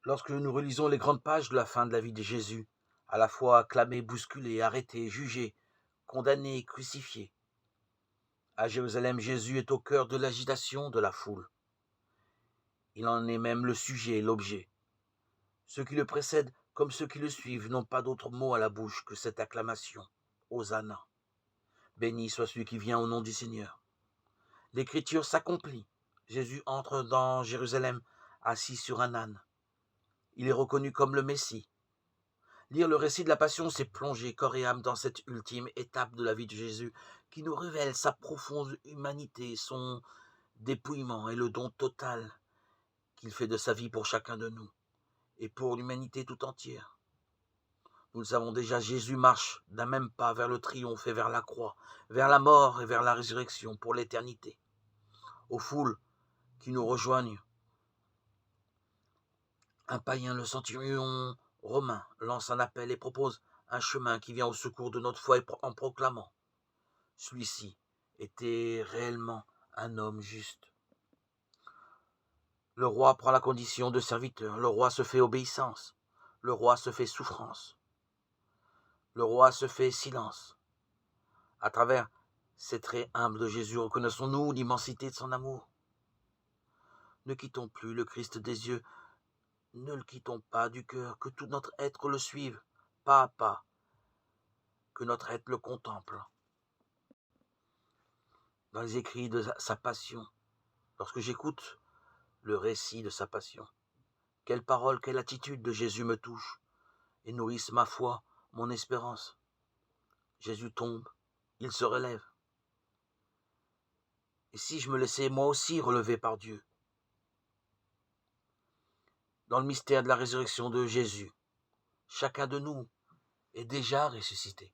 Lorsque nous relisons les grandes pages de la fin de la vie de Jésus, à la fois acclamé, bousculé, arrêté, jugé, condamné, crucifié, à Jérusalem, Jésus est au cœur de l'agitation de la foule. Il en est même le sujet et l'objet. Ceux qui le précèdent comme ceux qui le suivent n'ont pas d'autre mot à la bouche que cette acclamation. Hosanna. Béni soit celui qui vient au nom du Seigneur. L'écriture s'accomplit. Jésus entre dans Jérusalem assis sur un âne. Il est reconnu comme le Messie. Lire le récit de la Passion, c'est plonger corps et âme dans cette ultime étape de la vie de Jésus qui nous révèle sa profonde humanité, son dépouillement et le don total qu'il fait de sa vie pour chacun de nous et pour l'humanité tout entière. Nous le savons déjà, Jésus marche d'un même pas vers le triomphe et vers la croix, vers la mort et vers la résurrection pour l'éternité. Aux foules qui nous rejoignent, un païen, le centurion romain, lance un appel et propose un chemin qui vient au secours de notre foi en proclamant. Celui-ci était réellement un homme juste. Le roi prend la condition de serviteur, le roi se fait obéissance, le roi se fait souffrance, le roi se fait silence. À travers ces traits humbles de Jésus, reconnaissons-nous l'immensité de son amour. Ne quittons plus le Christ des yeux, ne le quittons pas du cœur, que tout notre être le suive, pas à pas, que notre être le contemple. Dans les écrits de sa passion, lorsque j'écoute le récit de sa passion, quelle parole, quelle attitude de Jésus me touche et nourrissent ma foi, mon espérance. Jésus tombe, il se relève. Et si je me laissais moi aussi relever par Dieu, dans le mystère de la résurrection de Jésus, chacun de nous est déjà ressuscité.